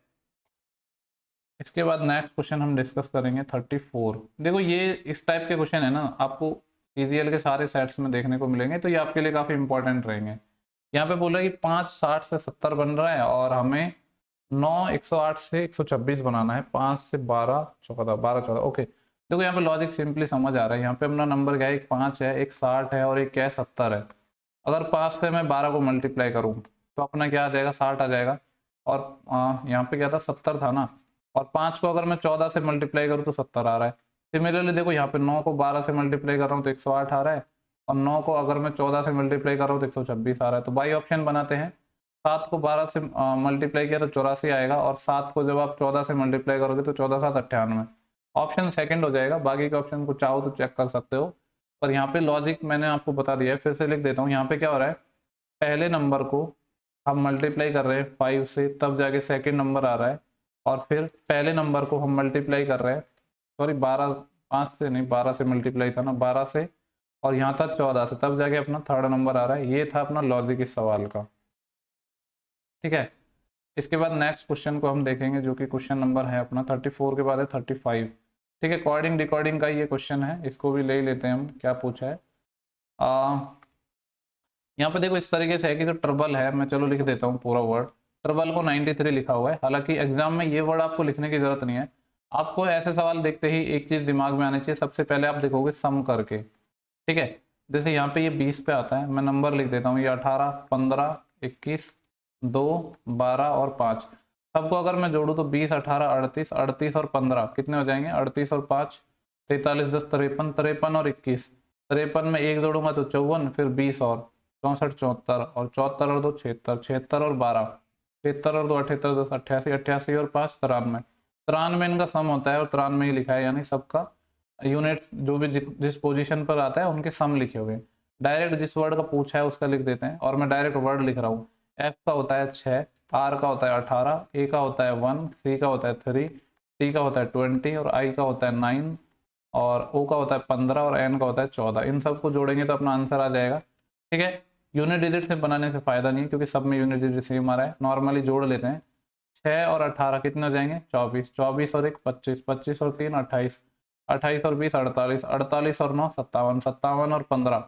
इसके बाद नेक्स्ट क्वेश्चन हम डिस्कस करेंगे 34। देखो ये इस टाइप के क्वेश्चन है ना, आपको सीजीएल के सारे सेट्स में देखने को मिलेंगे, तो ये आपके लिए काफी इंपॉर्टेंट रहेंगे। यहाँ पे बोला कि 5 60 से 70 बन रहा है, और हमें 9 108 से 126 बनाना है, 5 से 12 14 12 14। ओके, देखो यहाँ पे लॉजिक सिंपली समझ आ रहा है। यहाँ पे अपना नंबर क्या है, एक 5 है, एक 60 है, और एक क्या है 70 है। अगर 5 से मैं 12 को मल्टीप्लाई करूँ तो अपना क्या आ जाएगा 60 आ जाएगा, और यहाँ पे क्या था 70 था ना, और 5 को अगर मैं 14 से मल्टीप्लाई करूँ तो 70 आ रहा है। सिमिलरली देखो यहाँ पे 9 को 12 से मल्टीप्लाई कर रहा हूँ तो 108 आ रहा है, और 9 को अगर मैं 14 से मल्टीप्लाई कर रहा हूँ तो 126 आ रहा है। तो बाई ऑप्शन बनाते हैं, 7 को 12 से मल्टीप्लाई किया तो 84 आएगा, और 7 को जब आप 14 से मल्टीप्लाई करोगे तो 14 7 98, ऑप्शन सेकंड हो जाएगा। बाकी के ऑप्शन को चाहो तो चेक कर सकते हो, पर यहाँ पे लॉजिक मैंने आपको बता दिया है, फिर से लिख देता हूँ। यहाँ पे क्या हो रहा है, पहले नंबर को हम मल्टीप्लाई कर रहे हैं 5 से, तब जाके सेकंड नंबर आ रहा है, और फिर पहले नंबर को हम मल्टीप्लाई कर रहे हैं, सॉरी 12 5 से नहीं 12 से मल्टीप्लाई था ना, 12 से, और यहाँ था 14 से, तब जाके अपना थर्ड नंबर आ रहा है। ये था अपना लॉजिक इस सवाल का। ठीक है, इसके बाद नेक्स्ट क्वेश्चन को हम देखेंगे, जो कि क्वेश्चन नंबर है अपना 34 के बाद है 35। ठीक है, कोडिंग डिकोडिंग का ये क्वेश्चन है, इसको भी ले ही लेते हैं हम। क्या पूछा है यहाँ पे देखो इस तरीके से है कि जो ट्रबल है, मैं चलो लिख देता हूँ पूरा वर्ड। ट्रबल को 93 लिखा हुआ है, हालांकि एग्जाम में ये वर्ड आपको लिखने की जरूरत नहीं है। आपको ऐसे सवाल देखते ही एक चीज दिमाग में आनी चाहिए, सबसे पहले आप देखोगे सम करके। ठीक है, जैसे यहाँ पे ये 20 पे आता है, मैं नंबर लिख देता हूँ, ये 18 15 21 2 12 और 5। सबको अगर मैं जोड़ू तो 20 18 38 38 और 15 कितने हो जाएंगे 38 और 5 43 10 53 53 और 21, 53 में एक जोड़ूंगा तो 54, फिर 20 और 64 74 और 74 और 2 76, 76 और 12, 76 और 2 78, 10 88, 88 और 5 93, 93 इनका सम होता है और 93 ही लिखा है, यानी सबका यूनिट जो भी जिस पोजीशन पर आता है उनके सम लिखे हुए हैं। डायरेक्ट जिस वर्ड का पूछा है उसका लिख देते हैं और मैं डायरेक्ट वर्ड लिख रहा हूँ। एफ का होता है 6, आर का होता है 18, ए का होता है 1, सी का होता है 3, टी का होता है 20 और आई का होता है 9 और ओ का होता है 15 और एन का होता है 14। इन सबको जोड़ेंगे तो अपना आंसर आ जाएगा। ठीक है, यूनिट डिजिट से बनाने से फायदा नहीं है क्योंकि सब में यूनिट डिजिट सेम आ रहा है। नॉर्मली जोड़ लेते हैं। 6 और 18 कितने हो जाएंगे? 24, 24 और 1 25, 25 और 3 28, 28 और 20 48, 48 और 9 57, 57 और 15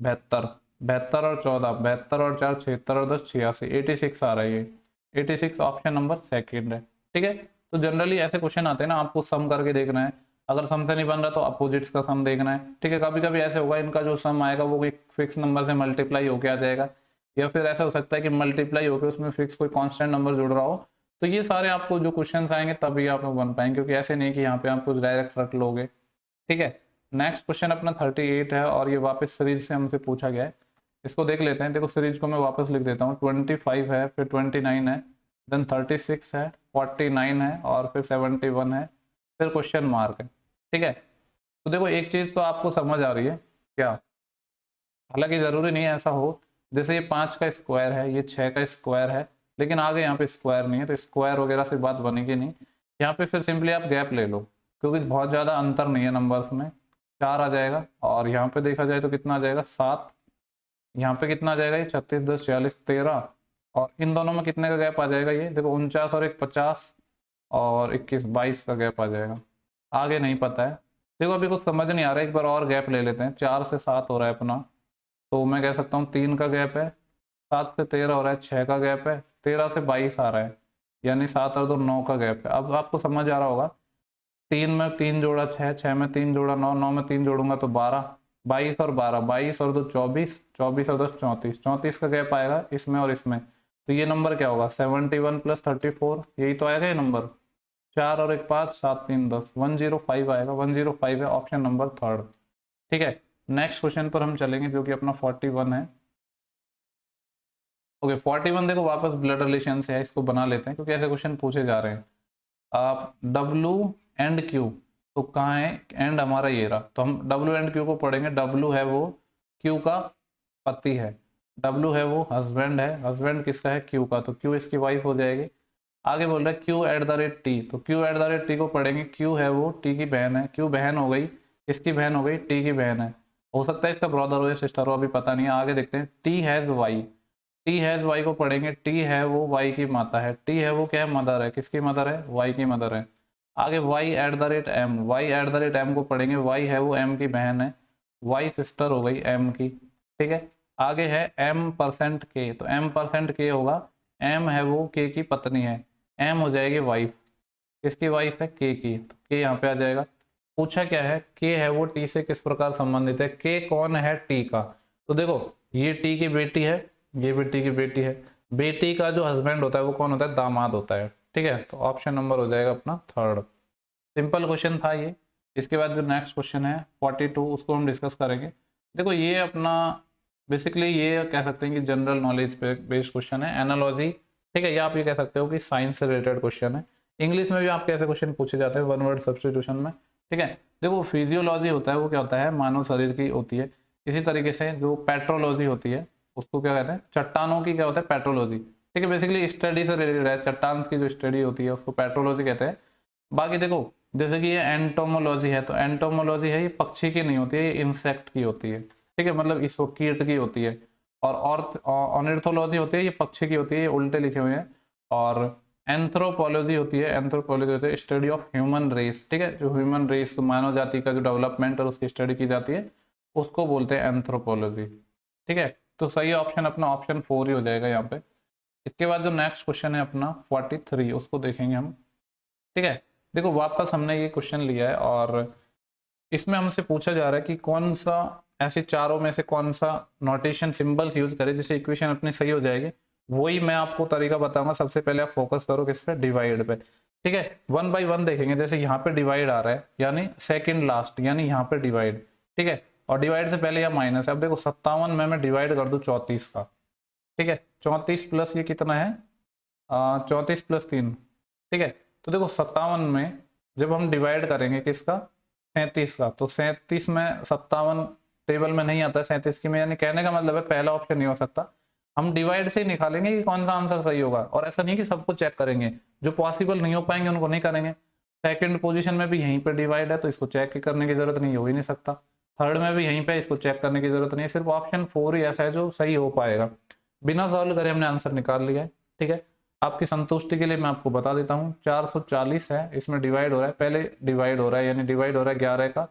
72, 72 और 14 72 और 4 76 और 10 86, 86 आ रहा है ये। 86 ऑप्शन नंबर सेकंड है। ठीक है, तो जनरली ऐसे क्वेश्चन आते हैं ना, आपको सम करके देखना है। अगर सम से नहीं बन रहा तो अपोजिट्स का सम देखना है। ठीक है, कभी कभी ऐसे होगा इनका जो सम आएगा वो एक फिक्स नंबर से मल्टीप्लाई होके आ जाएगा, या फिर ऐसा हो सकता है कि मल्टीप्लाई होकर उसमें फिक्स कोई कांस्टेंट नंबर जुड़ रहा हो। तो ये सारे आपको जो क्वेश्चंस आएंगे तभी आप लोग बन पाएंगे, क्योंकि ऐसे नहीं कि यहाँ पे आप कुछ डायरेक्ट रट लोगे। ठीक है, नेक्स्ट क्वेश्चन अपना 38 है और ये वापस सीरीज से हमसे पूछा गया है। इसको देख लेते हैं। देखो सीरीज को मैं वापस लिख देता हूँ। 25 है, फिर 29 है, देन 36 है, 49 है और फिर 71 है, फिर क्वेश्चन मार्क है। ठीक है, तो देखो एक चीज तो आपको समझ आ रही है क्या, हालांकि जरूरी नहीं है ऐसा हो, जैसे ये 5 का स्क्वायर है, ये 6 का स्क्वायर है, लेकिन आगे यहाँ पे स्क्वायर नहीं है तो स्क्वायर वगैरह से बात बनेगी नहीं। यहाँ पे फिर सिंपली आप गैप ले लो, क्योंकि बहुत ज़्यादा अंतर नहीं है नंबर्स में। 4 आ जाएगा और यहाँ पे देखा जाए तो कितना आ जाएगा 7, यहाँ पे कितना आ जाएगा ये 36 10 40 13, और इन दोनों में कितने का गैप आ जाएगा ये देखो 49 और 1 50 और 21 22 का गैप आ जाएगा। आगे नहीं पता है। देखो अभी कुछ समझ नहीं आ रहा है, एक बार और गैप ले लेते हैं। 4 से 7 हो रहा है अपना, तो मैं कह सकता हूँ 3 का गैप है, 7 से 13 हो रहा है, 6 का गैप है, 13 से 22 आ रहा है, यानी 7 और 2 9 का गैप है। अब आपको समझ आ रहा होगा, 3 में 3 जोड़ा 6, 6 में 3 जोड़ा 9, 9 में 3 जोड़ूंगा तो 12, 22 और 12, 22 और 2 24, 24 और 10 34, 34 का गैप आएगा इसमें और इसमें। तो ये नंबर क्या होगा 71 प्लस 34, यही तो आएगा ये नंबर। 4 और 1 5 7 3 10, 105 आएगा। 105 है ऑप्शन नंबर थर्ड। ठीक है, नेक्स्ट क्वेश्चन पर हम चलेंगे जो कि अपना 41 है। ओके 41 देखो वापस ब्लड रिलेशन से है, इसको बना लेते हैं क्योंकि ऐसे क्वेश्चन पूछे जा रहे हैं। आप W एंड Q, तो कहाँ है एंड हमारा ये रहा, तो हम W एंड Q को पढ़ेंगे। W है वो Q का पति है, W है वो हस्बैंड है, हस्बैंड किसका है Q का, तो Q इसकी वाइफ हो जाएगी। आगे बोल रहा है Q eight the rate T, तो Q eight the rate T को पढ़ेंगे। Q है वो T की बहन है, Q बहन हो गई, किसकी बहन हो गई T की बहन है। हो सकता है इसका ब्रदर हो या सिस्टर हो, अभी पता नहीं है। आगे देखते हैं T has Y, T has Y को पढ़ेंगे। टी है वो वाई की माता है, टी है वो क्या है मदर है, किसकी मदर है वाई की मदर है। आगे Y at the rate M, Y at the rate M को पढ़ेंगे। वाई है वो एम की बहन है, वाई सिस्टर हो गई एम की। ठीक है, आगे है एम परसेंट के, तो एम परसेंट के होगा, एम है वो के की पत्नी है, एम हो जाएगी वाइफ, किसकी वाइफ है के की, तो के यहाँ पे आ जाएगा। पूछा क्या है, के है वो टी से किस प्रकार संबंधित है, के कौन है टी का, तो देखो ये टी की बेटी है, ये बेटी की बेटी है, बेटी का जो हस्बैंड होता है वो कौन होता है, दामाद होता है। ठीक है, तो ऑप्शन नंबर हो जाएगा अपना थर्ड। सिंपल क्वेश्चन था ये। इसके बाद जो नेक्स्ट क्वेश्चन है 42, उसको हम डिस्कस करेंगे। देखो ये अपना बेसिकली ये कह सकते हैं कि जनरल नॉलेज पे बेस्ड क्वेश्चन है, एनालॉजी। ठीक है, या आप ये कह सकते हो कि साइंस से रिलेटेड क्वेश्चन है। इंग्लिश में भी आपके ऐसे क्वेश्चन पूछे जाते हैं वन वर्ड सब्स्टिट्यूशन में। ठीक है, देखो फिजियोलॉजी होता है वो क्या होता है, मानव शरीर की होती है। इसी तरीके से जो पेट्रोलॉजी होती है उसको क्या कहते हैं, चट्टानों की क्या होता है पेट्रोलॉजी। ठीक है, बेसिकली स्टडी से रिलेटेड है, चट्टान की जो स्टडी होती है उसको पेट्रोलॉजी कहते हैं। बाकी देखो जैसे कि ये एंटोमोलॉजी है, तो एंटोमोलॉजी है ये पक्षी की नहीं होती है, ये इंसेक्ट की होती है। ठीक है, मतलब इसको कीट की होती है। और ऑर्निथोलॉजी होती है, ये पक्षी की होती है, ये उल्टे लिखे हुए हैं। और एंथ्रोपोलॉजी होती है, एंथ्रोपोलॉजी होती है स्टडी ऑफ ह्यूमन रेस। ठीक है, जो ह्यूमन रेस मानव जाति का जो डेवलपमेंट और उसकी स्टडी की जाती है उसको बोलते हैं एंथ्रोपोलॉजी। ठीक है, तो सही ऑप्शन अपना ऑप्शन 4 ही हो जाएगा यहाँ पे। इसके बाद जो नेक्स्ट क्वेश्चन है अपना 43, उसको देखेंगे हम। ठीक है, देखो वापस हमने ये क्वेश्चन लिया है और इसमें हमसे पूछा जा रहा है कि कौन सा ऐसे चारों में से कौन सा नोटेशन सिंबल्स यूज करें जिससे इक्वेशन अपनी सही हो जाएगी। वही मैं आपको तरीका बताऊंगा। सबसे पहले आप फोकस करो किस पे, डिवाइड पे। ठीक है, वन बाय वन देखेंगे। जैसे यहाँ पे डिवाइड आ रहा है यानी सेकंड लास्ट, यानी यहाँ पे डिवाइड। ठीक है, और डिवाइड से पहले यह माइनस है। अब देखो 57 में मैं डिवाइड कर दूं 34 का, ठीक है, 34 प्लस ये कितना है 34 प्लस 3, ठीक है। तो देखो 57 में जब हम डिवाइड करेंगे किसका 37 का, तो 37 में 57 टेबल में नहीं आता है 37 की में, यानी कहने का मतलब है पहला ऑप्शन नहीं हो सकता। हम डिवाइड से ही निकालेंगे कि कौन सा आंसर सही होगा, और ऐसा नहीं कि सबको चेक करेंगे, जो पॉसिबल नहीं हो पाएंगे उनको नहीं करेंगे। सेकंड पोजीशन में भी यहीं पे डिवाइड है तो इसको चेक करने की जरूरत नहीं, हो ही नहीं सकता। थर्ड में भी यहीं पे, इसको चेक करने की जरूरत नहीं है। सिर्फ ऑप्शन 4 ही ऐसा है जो सही हो पाएगा। बिना सॉल्व करे हमने आंसर निकाल लिया है, ठीक है। आपकी संतुष्टि के लिए मैं आपको बता देता हूँ 440 है, इसमें डिवाइड हो रहा है, पहले डिवाइड हो रहा है यानी डिवाइड हो रहा है 11 का,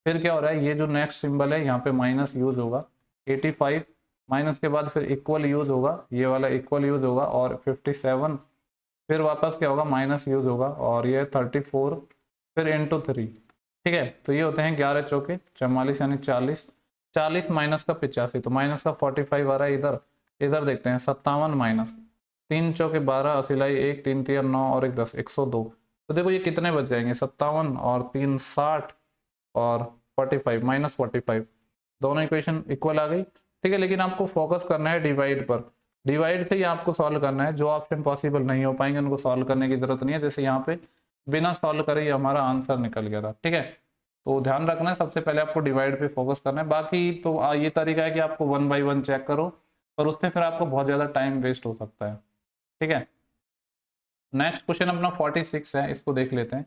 फिर क्या हो रहा है ये जो नेक्स्ट सिंबल है यहाँ पे माइनस यूज होगा, 85 माइनस के बाद फिर इक्वल यूज होगा, ये वाला इक्वल यूज होगा, और 57 फिर वापस क्या होगा माइनस यूज होगा, और ये 34 फिर इंटू 3, ठीक है। तो ये होते हैं 11 चौके 44 यानी 40, 40 माइनस का 85, तो माइनस का 45 आ रहा है इधर। इधर देखते हैं 57 माइनस 3 चौके 12 असिलाई 1 3 3 9 और 1 10 102। तो देखो ये कितने बच जाएंगे 57 और 3 60 और 45 माइनस 45, दोनों इक्वेशन इक्वल आ गई, ठीक है। लेकिन आपको फोकस करना है डिवाइड पर, डिवाइड से ही आपको सॉल्व करना है। जो ऑप्शन पॉसिबल नहीं हो पाएंगे उनको सॉल्व करने की जरूरत नहीं है, जैसे यहाँ पे बिना सॉल्व करे ही हमारा आंसर निकल गया था, ठीक है। तो ध्यान रखना है सबसे पहले आपको डिवाइड पे फोकस करना है। बाकी तो ये तरीका है कि आपको 1 बाई 1 चेक करो, पर उससे फिर आपको बहुत ज़्यादा टाइम वेस्ट हो सकता है, ठीक है। नेक्स्ट क्वेश्चन अपना 46 है, इसको देख लेते हैं।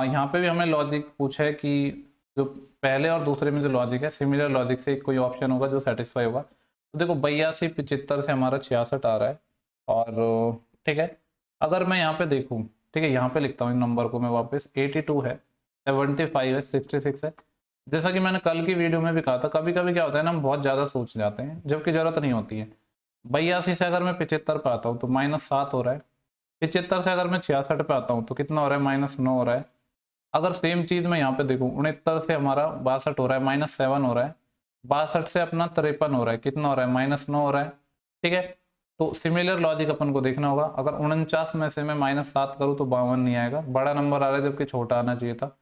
यहाँ पे भी हमें लॉजिक पूछा है कि जो पहले और दूसरे में जो लॉजिक है सिमिलर लॉजिक से कोई ऑप्शन होगा जो सेटिस्फाई होगा। तो देखो 82 75 से हमारा 66 आ रहा है, और ठीक है। अगर मैं यहाँ पे देखूँ, ठीक है, यहाँ पे लिखता हूँ इन नंबर को मैं वापस, 82 है, 75 है, 66 है। जैसा कि मैंने कल की वीडियो में भी कहा था, कभी कभी क्या होता है ना हम बहुत ज़्यादा सोच जाते हैं जबकि ज़रूरत नहीं होती है। 82 से अगर मैं 75 पे आता हूँ तो -7 हो रहा है, 75 से अगर मैं 66 पे आता हूँ तो कितना हो रहा है -9 हो रहा है। अगर सेम चीज़ मैं यहाँ पे देखूँ 69 से हमारा 62 हो रहा है, -7 हो रहा है। 62 से अपना 53 हो रहा है, कितना हो रहा है -9 हो रहा है, ठीक है। तो सिमिलर लॉजिक अपन को देखना होगा। अगर 49 में से मैं -7 करूँ तो 52 नहीं आएगा, बड़ा नंबर आ रहा है जबकि छोटा आना चाहिए था।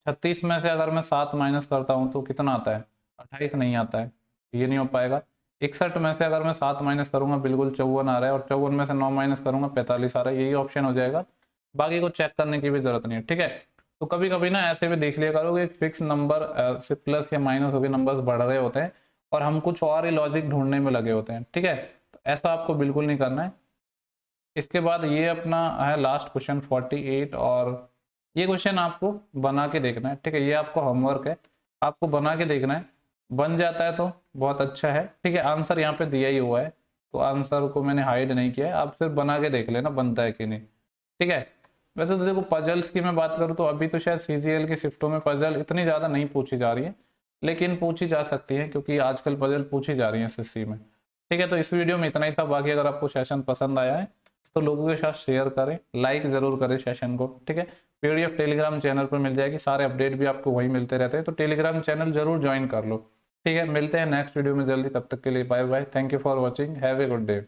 36 में से अगर मैं 7 माइनस करता हूँ तो कितना आता है 28 नहीं आता है, ये नहीं हो पाएगा। 61 में से अगर मैं 7 माइनस करूंगा बिल्कुल 54 आ रहा है, और 54 में से 9 माइनस करूंगा 45 आ रहा है, यही ऑप्शन हो जाएगा। बाकी को चेक करने की भी जरूरत नहीं है, ठीक है। तो कभी कभी ना ऐसे भी देख लिया करो कि फिक्स नंबर से प्लस या माइनस होकर नंबर्स बढ़ रहे होते हैं और हम कुछ और ही लॉजिक ढूंढने में लगे होते हैं, ठीक है। तो ऐसा आपको बिल्कुल नहीं करना है। इसके बाद ये अपना है लास्ट क्वेश्चन 48, और ये क्वेश्चन आपको बना के देखना है, ठीक है। ये आपको होमवर्क है, आपको बना के देखना है। बन जाता है तो बहुत अच्छा है, ठीक है। आंसर यहाँ पे दिया ही हुआ है तो आंसर को मैंने हाइड नहीं किया है, आप सिर्फ बना के देख लेना बनता है कि नहीं, ठीक है। वैसे तो देखो पजल्स की मैं बात करूँ तो अभी तो शायद सीजीएल की शिफ्टों में पजल इतनी ज़्यादा नहीं पूछी जा रही है, लेकिन पूछी जा सकती है क्योंकि आजकल पजल पूछी जा रही है एसएससी में, ठीक है। तो इस वीडियो में इतना ही था। बाकी अगर आपको सेशन पसंद आया है तो लोगों के साथ शेयर करें, लाइक ज़रूर करें सेशन को, ठीक है। पीडीएफ टेलीग्राम चैनल पर मिल जाएगी, सारे अपडेट भी आपको वहीं मिलते रहते हैं, तो टेलीग्राम चैनल जरूर ज्वाइन कर लो, ठीक है। मिलते हैं नेक्स्ट वीडियो में जल्दी, तब तक के लिए bye bye, thank you for watching, have a good day.